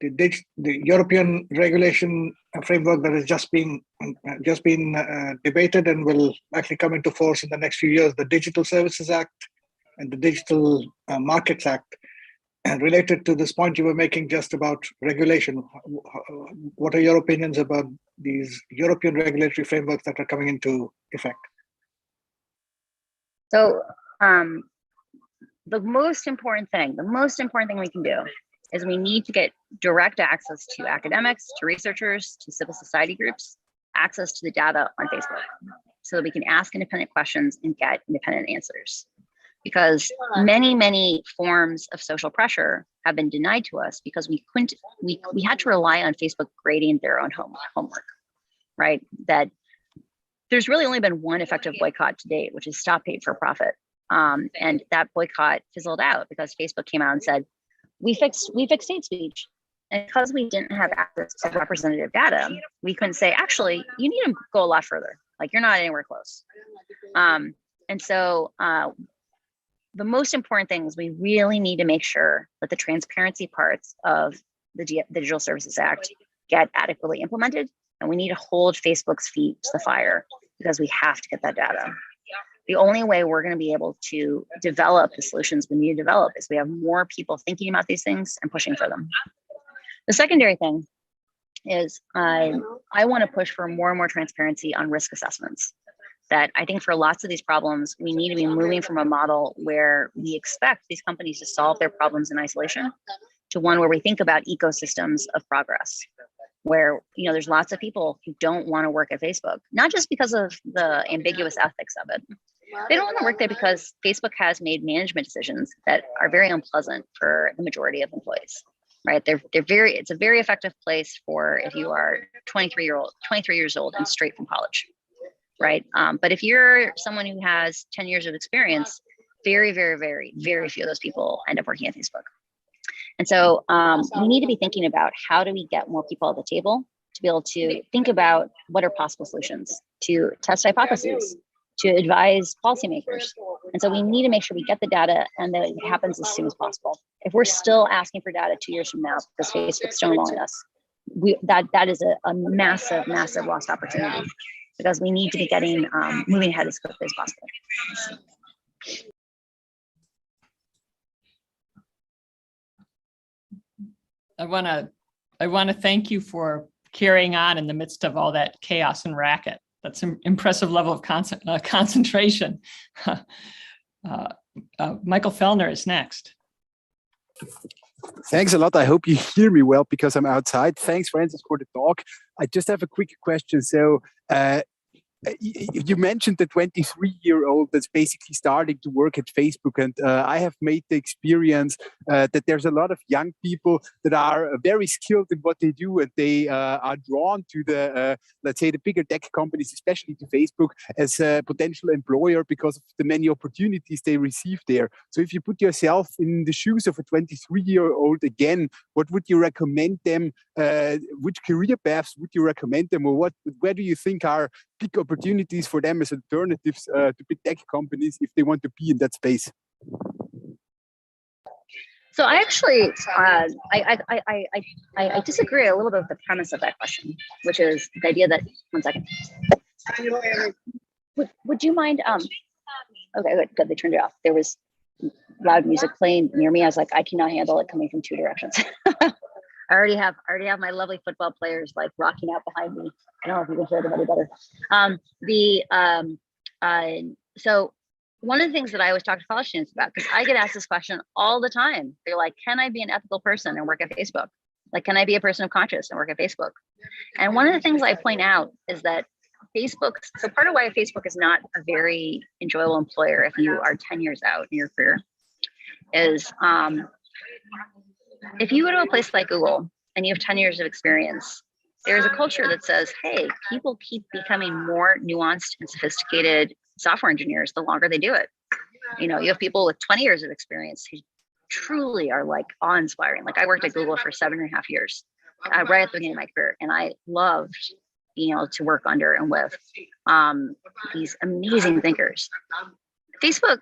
the European regulation framework that has just been debated and will actually come into force in the next few years, the Digital Services Act and the Digital Markets Act. And related to this point you were making just about regulation, what are your opinions about these European regulatory frameworks that are coming into effect? So the most important thing we can do is we need to get direct access to academics, to researchers, to civil society groups, access to the data on Facebook so that we can ask independent questions and get independent answers. Because many forms of social pressure have been denied to us because we had to rely on Facebook grading their own homework, right? That there's really only been one effective boycott to date, which is Stop Hate for Profit. And that boycott fizzled out because Facebook came out and said, we fixed hate speech. And because we didn't have access to representative data, we couldn't say, actually, you need to go a lot further. Like you're not anywhere close. And so the most important thing is we really need to make sure that the transparency parts of the Digital Services Act get adequately implemented. And we need to hold Facebook's feet to the fire because we have to get that data. The only way we're going to be able to develop the solutions we need to develop is we have more people thinking about these things and pushing for them. The secondary thing is I want to push for more and more transparency on risk assessments. That I think for lots of these problems, we need to be moving from a model where we expect these companies to solve their problems in isolation to one where we think about ecosystems of progress, where there's lots of people who don't want to work at Facebook, not just because of the ambiguous ethics of it. They don't want to work there because Facebook has made management decisions that are very unpleasant for the majority of employees, right? It's a very effective place for if you are 23 years old and straight from college, right? But if you're someone who has 10 years of experience, very few of those people end up working at Facebook. And so we need to be thinking about how do we get more people at the table to be able to think about what are possible solutions, to test hypotheses, to advise policymakers. And so we need to make sure we get the data and that it happens as soon as possible. If we're still asking for data 2 years from now because Facebook's stonewalling us, that is a massive lost opportunity because we need to be getting moving ahead as quickly as possible. I want to thank you for carrying on in the midst of all that chaos and racket. That's an impressive level of concentration. Michael Fellner is next. Thanks a lot. I hope you hear me well because I'm outside. Thanks, Francis, for the talk. I just have a quick question. So you mentioned the 23-year-old that's basically starting to work at Facebook, and I have made the experience that there's a lot of young people that are very skilled in what they do, and they are drawn to the, let's say, the bigger tech companies, especially to Facebook, as a potential employer because of the many opportunities they receive there. So if you put yourself in the shoes of a 23-year-old again, what would you recommend them? Which career paths would you recommend them, or where do you think are big opportunities for them as alternatives to big tech companies if they want to be in that space? So I actually, I disagree a little bit with the premise of that question, which is the idea that, one second. Would you mind, okay, good, they turned it off. There was loud music playing near me. I was like, I cannot handle it coming from two directions. I already have my lovely football players like rocking out behind me. I don't know if you can hear them any better. So one of the things that I always talk to college students about, because I get asked this question all the time. They're like, can I be an ethical person and work at Facebook? Like, can I be a person of conscience and work at Facebook? And one of the things I point out is that Facebook, so part of why Facebook is not a very enjoyable employer if you are 10 years out in your career is if you go to a place like Google and you have 10 years of experience, there's a culture that says, hey, people keep becoming more nuanced and sophisticated software engineers the longer they do it. You know, you have people with 20 years of experience who truly are like awe-inspiring. Like I worked at Google for 7.5 years, right at the beginning of my career, and I loved being able to work under and with these amazing thinkers. Facebook,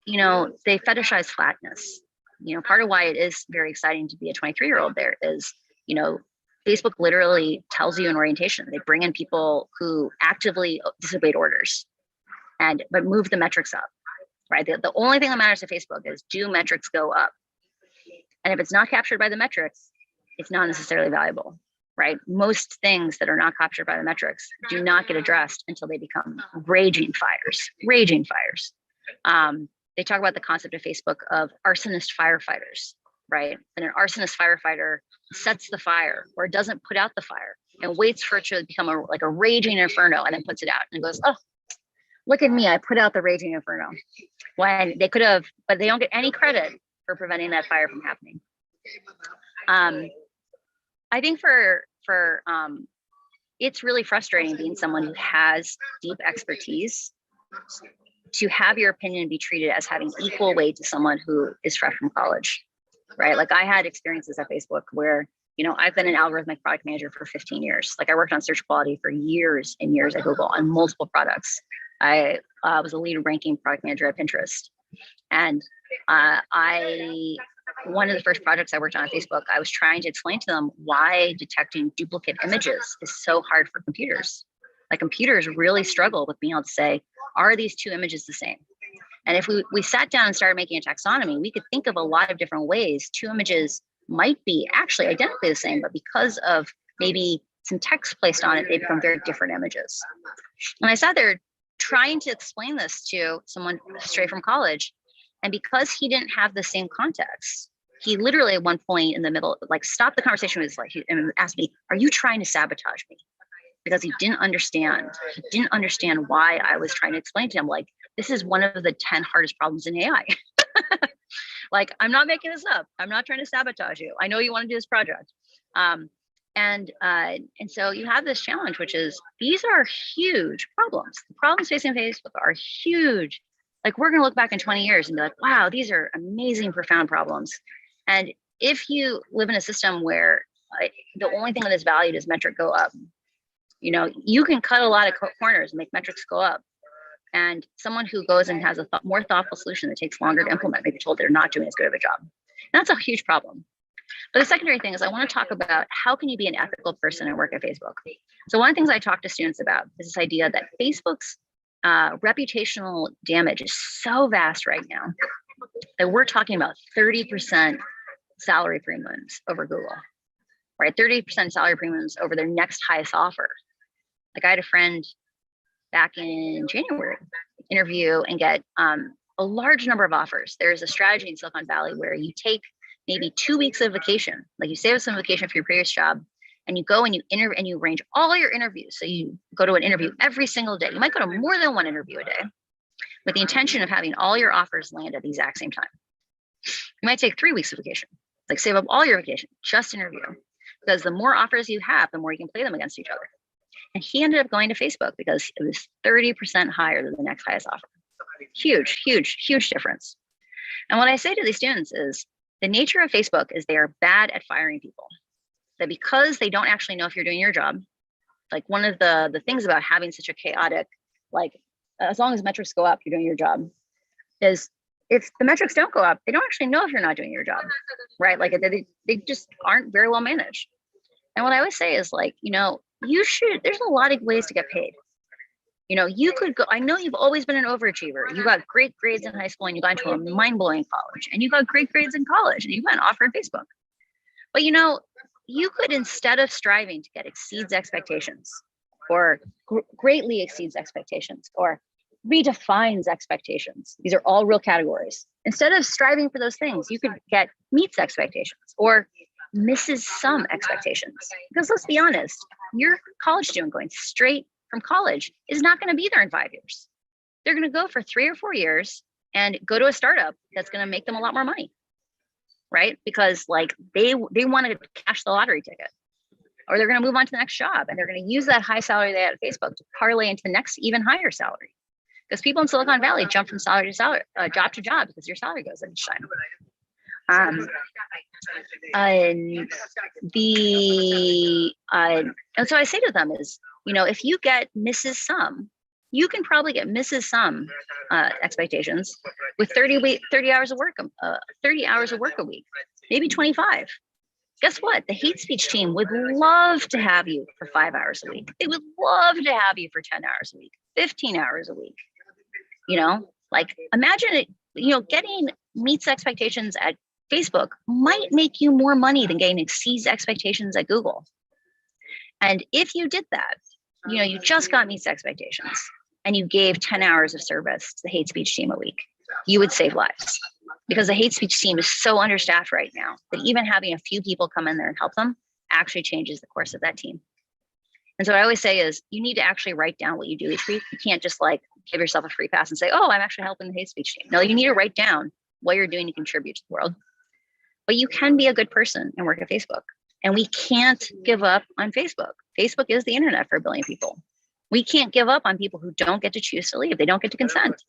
you know, they fetishize flatness. You know, part of why it is very exciting to be a 23-year-old there is, you know, Facebook literally tells you in orientation, they bring in people who actively disobeyed orders but move the metrics up, right? The only thing that matters to Facebook is, do metrics go up? And if it's not captured by the metrics, it's not necessarily valuable, right? Most things that are not captured by the metrics do not get addressed until they become raging fires. They talk about the concept of Facebook of arsonist firefighters, right? And an arsonist firefighter sets the fire or doesn't put out the fire and waits for it to become like a raging inferno and then puts it out and goes, oh, look at me, I put out the raging inferno. When they could have, but they don't get any credit for preventing that fire from happening. I think for it's really frustrating being someone who has deep expertise to have your opinion be treated as having equal weight to someone who is fresh from college, right? Like I had experiences at Facebook where, you know, I've been an algorithmic product manager for 15 years. Like I worked on search quality for years and years at Google on multiple products. I was a lead ranking product manager at Pinterest. And one of the first projects I worked on at Facebook, I was trying to explain to them why detecting duplicate images is so hard for computers. Like computers really struggle with being able to say, are these two images the same? And if we sat down and started making a taxonomy, we could think of a lot of different ways two images might be actually identically the same, but because of maybe some text placed on it, they become very different images. And I sat there trying to explain this to someone straight from college. And because he didn't have the same context, he literally at one point in the middle, like stopped the conversation, was like, and asked me, are you trying to sabotage me? Because he didn't understand why I was trying to explain to him, like, this is one of the 10 hardest problems in AI. Like, I'm not making this up. I'm not trying to sabotage you. I know you want to do this project. And so you have this challenge, which is, these are huge problems. The problems facing Facebook are huge. Like, we're going to look back in 20 years and be like, wow, these are amazing, profound problems. And if you live in a system where the only thing that is valued is metric go up, you know, you can cut a lot of corners and make metrics go up. And someone who goes and has a more thoughtful solution that takes longer to implement may be told they're not doing as good of a job. And that's a huge problem. But the secondary thing is, I want to talk about how can you be an ethical person and work at Facebook. So one of the things I talk to students about is this idea that Facebook's reputational damage is so vast right now that we're talking about 30% salary premiums over Google, right? 30% salary premiums over their next highest offer. Like, I had a friend back in January interview and get a large number of offers. There's a strategy in Silicon Valley where you take maybe 2 weeks of vacation, like you save some vacation for your previous job, and you go and you and you arrange all your interviews. So you go to an interview every single day. You might go to more than one interview a day with the intention of having all your offers land at the exact same time. You might take 3 weeks of vacation, like save up all your vacation, just interview, because the more offers you have, the more you can play them against each other. And he ended up going to Facebook because it was 30% higher than the next highest offer. Huge, huge, huge difference. And what I say to these students is, the nature of Facebook is they are bad at firing people. That because they don't actually know if you're doing your job, like one of the things about having such a chaotic, like, as long as metrics go up, you're doing your job, is if the metrics don't go up, they don't actually know if you're not doing your job, right? Like, they just aren't very well managed. And what I always say is, like, you know, there's a lot of ways to get paid. You know, you could go, I know you've always been an overachiever. You got great grades in high school and you got into a mind-blowing college, and you got great grades in college and you got an offer at Facebook. But, you know, you could, instead of striving to get exceeds expectations or greatly exceeds expectations or redefines expectations, these are all real categories. Instead of striving for those things, you could get meets expectations or misses some expectations. Because let's be honest, you're a college student going straight from college is not going to be there in 5 years. They're going to go for 3 or 4 years and go to a startup that's going to make them a lot more money, right? Because like they want to cash the lottery ticket, or they're going to move on to the next job, and they're going to use that high salary they had at Facebook to parlay into the next even higher salary. Because people in Silicon Valley jump from salary to salary, job to job, because your salary goes up each time. And so I say to them is, you know, if you get Mrs. Sum, you can probably get Mrs. Sum expectations with 30 hours of work, 30 hours of work a week, maybe 25. Guess what? The hate speech team would love to have you for 5 hours a week. They would love to have you for 10 hours a week, 15 hours a week. You know, like imagine it, you know, getting meets expectations at Facebook might make you more money than getting exceeds expectations at Google. And if you did that, you know, you just got meets expectations and you gave 10 hours of service to the hate speech team a week, you would save lives. Because the hate speech team is so understaffed right now that even having a few people come in there and help them actually changes the course of that team. And so what I always say is you need to actually write down what you do each week. You can't just like give yourself a free pass and say, oh, I'm actually helping the hate speech team. No, you need to write down what you're doing to contribute to the world. But you can be a good person and work at Facebook. And we can't give up on Facebook. Facebook is the internet for a billion people. We can't give up on people who don't get to choose to leave. They don't get to consent.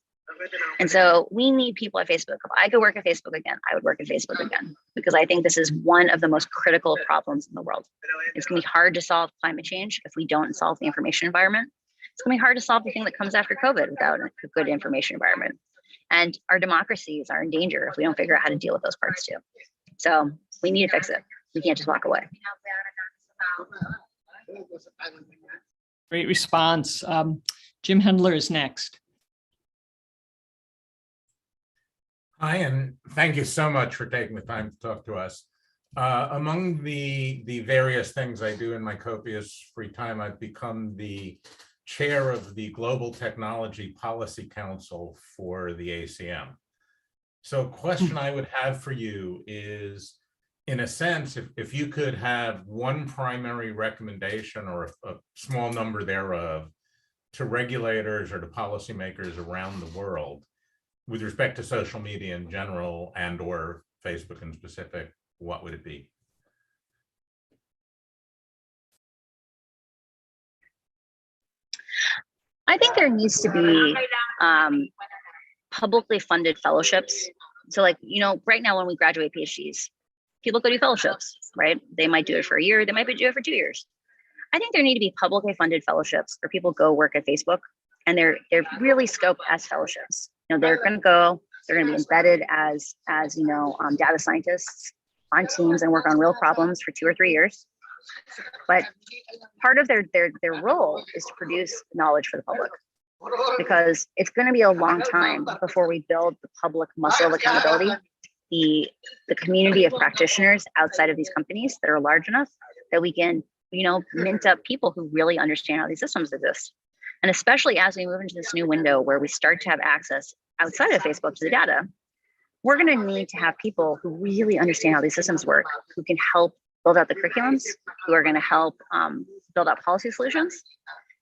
And so we need people at Facebook. If I could work at Facebook again, I would work at Facebook again, because I think this is one of the most critical problems in the world. It's going to be hard to solve climate change if we don't solve the information environment. It's going to be hard to solve the thing that comes after COVID without a good information environment. And our democracies are in danger if we don't figure out how to deal with those parts too. So we need to fix it. We can't just walk away. Great response. Jim Hendler is next. Hi, and thank you so much for taking the time to talk to us. Among the various things I do in my copious free time, I've become the chair of the Global Technology Policy Council for the ACM. So a question I would have for you is, in a sense, if you could have one primary recommendation or a small number thereof to regulators or to policymakers around the world with respect to social media in general and or Facebook in specific, what would it be? I think there needs to be publicly funded fellowships. So like, you know, right now when we graduate PhDs, people go do fellowships, right? They might do it for a year, they might do it for 2 years. I think there need to be publicly funded fellowships where people go work at Facebook, and they're really scoped as fellowships. You know, they're going to be embedded as you know, data scientists on teams and work on real problems for 2 or 3 years. But part of their role is to produce knowledge for the public, because it's going to be a long time before we build the public muscle of accountability, the community of practitioners outside of these companies that are large enough that we can, you know, mint up people who really understand how these systems exist. And especially as we move into this new window where we start to have access outside of Facebook to the data, we're going to need to have people who really understand how these systems work, who can help build out the curriculums, who are going to help build out policy solutions.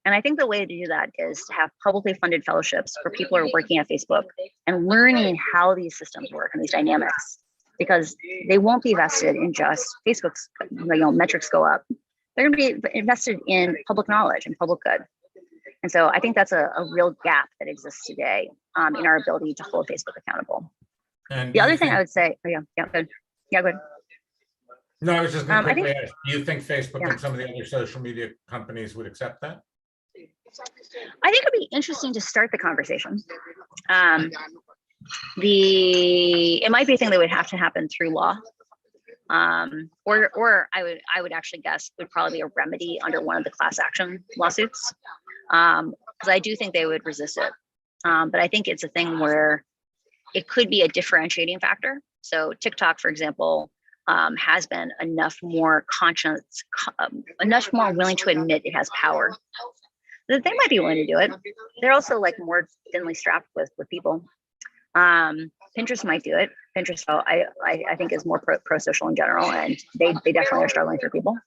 And I think the way to do that is to have publicly funded fellowships where people are working at Facebook and learning how these systems work and these dynamics, because they won't be vested in just Facebook's, you know, metrics go up. They're going to be invested in public knowledge and public good. And so I think that's a real gap that exists today in our ability to hold Facebook accountable. And the other thing I would say, go ahead. No, I was just going to quickly ask, do you think Facebook Yeah. and some of the other social media companies would accept that? I think it'd be interesting to start the conversation. It might be a thing that would have to happen through law, or I would actually guess would probably be a remedy under one of the class action lawsuits, because I do think they would resist it. But I think it's a thing where it could be a differentiating factor. So TikTok, for example, has been enough more conscious, enough more willing to admit it has power that they might be willing to do it. They're also like more thinly strapped with people. Pinterest might do it. Pinterest, I think, is more pro social in general, and they definitely are struggling for people.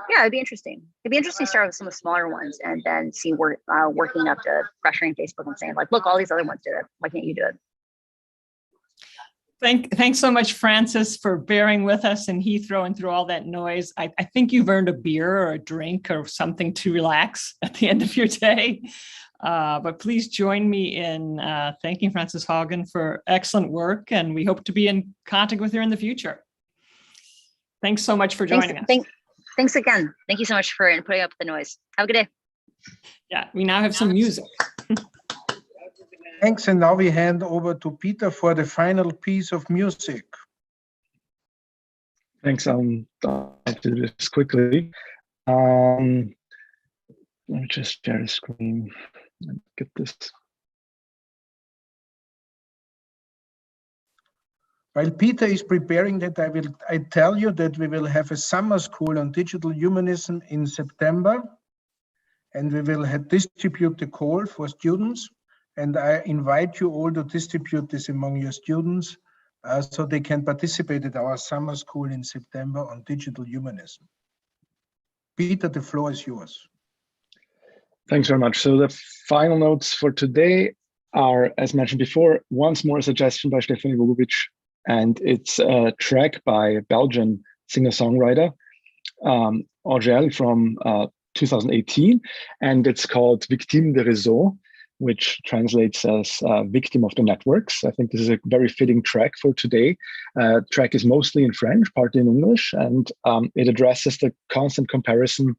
Yeah, it'd be interesting. It'd be interesting to start with some of the smaller ones and then see working up to pressuring Facebook and saying like, look, all these other ones did it. Why can't you do it? Thanks so much, Frances, for bearing with us in Heathrow and through all that noise. I think you've earned a beer or a drink or something to relax at the end of your day. But please join me in thanking Frances Haugen for excellent work, and we hope to be in contact with her in the future. Thanks so much for joining us. Thanks again. Thank you so much for putting up with the noise. Have a good day. Yeah, we now have some music. Thanks, and now we hand over to Peter for the final piece of music. Thanks. I'll do this quickly. Let me just share the screen and get this. While Peter is preparing that, I tell you that we will have a summer school on digital humanism in September, and we will distribute the call for students. And I invite you all to distribute this among your students so they can participate at our summer school in September on digital humanism. Peter, the floor is yours. Thanks very much. So the final notes for today are, as mentioned before, once more a suggestion by Stefanie Bogovic, and it's a track by a Belgian singer-songwriter, Angèle, from 2018, and it's called Victime des réseaux, which translates as victim of the networks. I think this is a very fitting track for today. Track is mostly in French, partly in English, and it addresses the constant comparison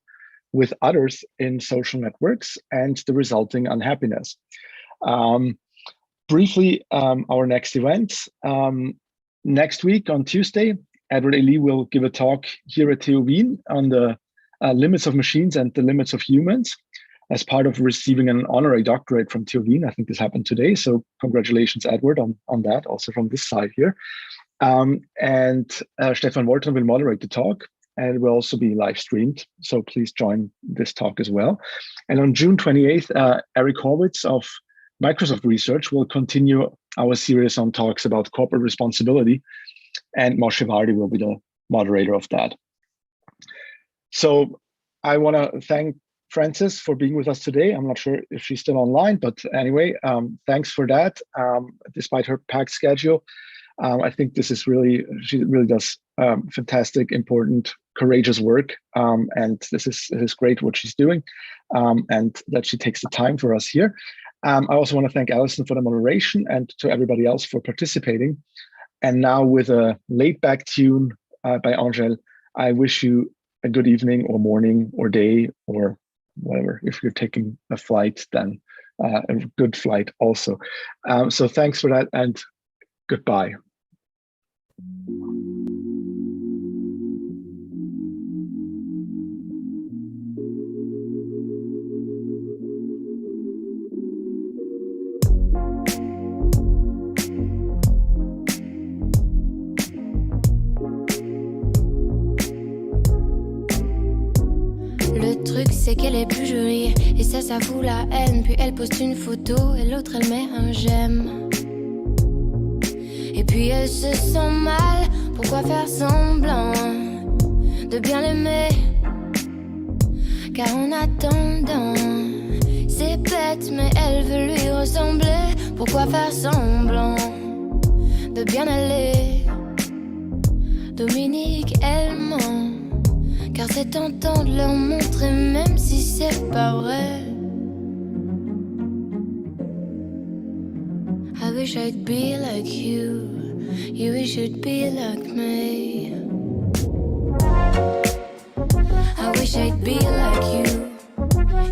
with others in social networks and the resulting unhappiness. Briefly, our next event. Next week on Tuesday, Edward Eley will give a talk here at TU Wien on the limits of machines and the limits of humans, as part of receiving an honorary doctorate from TU Wien. I think this happened today, so congratulations, Edward, on that, also from this side here. And Stefan Woltern will moderate the talk, and it will also be live streamed, so please join this talk as well. And on June 28th, Eric Horwitz of Microsoft Research will continue our series on talks about corporate responsibility, and Moshe Vardi will be the moderator of that. So I want to thank Frances for being with us today. I'm not sure if she's still online, but anyway, thanks for that. Despite her packed schedule, I think this is she really does fantastic, important, courageous work. And this is great what she's doing, and that she takes the time for us here. I also want to thank Alison for the moderation, and to everybody else for participating. And now, with a laid back tune by Angèle, I wish you a good evening or morning or day or whatever. If you're taking a flight, then a good flight also. So thanks for that, and goodbye. Le truc c'est qu'elle est plus jolie et ça fout la haine. Puis elle poste une photo et l'autre elle met un j'aime. Et puis elle se sent mal, pourquoi faire semblant de bien l'aimer? Car en attendant, c'est bête mais elle veut lui ressembler. Pourquoi faire semblant de bien aller? Dominique elle ment, car c'est tentant de leur montrer même si c'est pas vrai. I wish I'd be like you, you wish you'd be like me. I wish I'd be like you,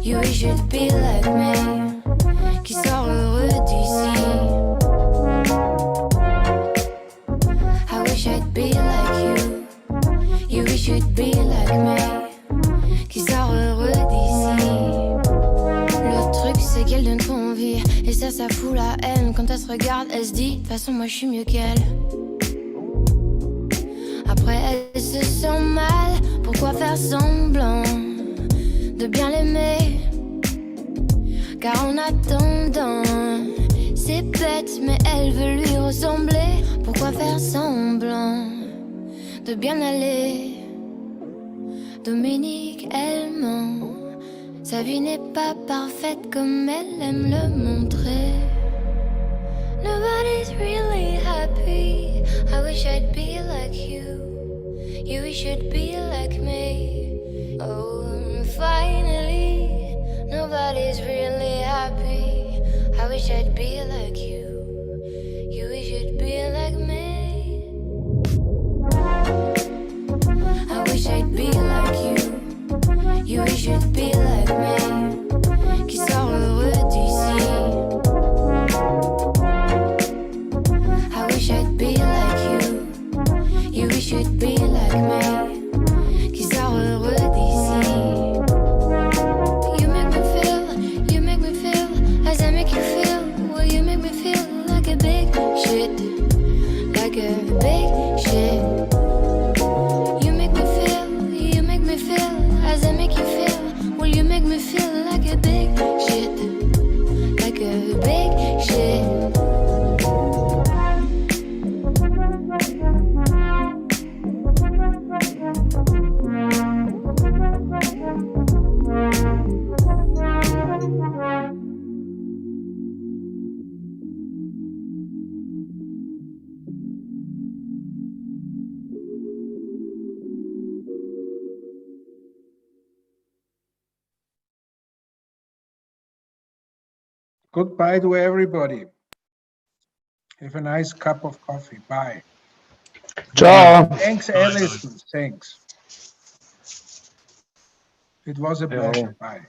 you wish you'd be like me. Qui sort heureux d'ici. I wish I'd be like you, you wish you'd be like me. Qui sort heureux d'ici. Le truc c'est qu'elle donne trop envie, et ça fout la haine. Quand elle se regarde, elle se dit, de toute façon moi je suis mieux qu'elle. Après elle se sent mal, pourquoi faire semblant de bien l'aimer? Car en attendant, c'est bête mais elle veut lui ressembler. Pourquoi faire semblant de bien aller? Dominique, elle ment. Sa vie n'est pas parfaite comme elle aime le montrer. Nobody's really happy. I wish I'd be like you. You should be like me. Oh, finally, nobody's really happy. I wish I'd be like you. You should be like me. I wish I'd be like you. You should be like me. Qui sort heureux d'ici. I wish I'd be like you. You should be like me. Qui sort heureux d'ici. You make me feel as I make you feel. Well, you make me feel like a big shit. Like a big shit. You make me feel as I make you feel. Well, you make me feel like a big shit. Like a big shit. Goodbye to everybody. Have a nice cup of coffee. Bye. Ciao. Thanks, Alison. Thanks. It was a pleasure. Bye.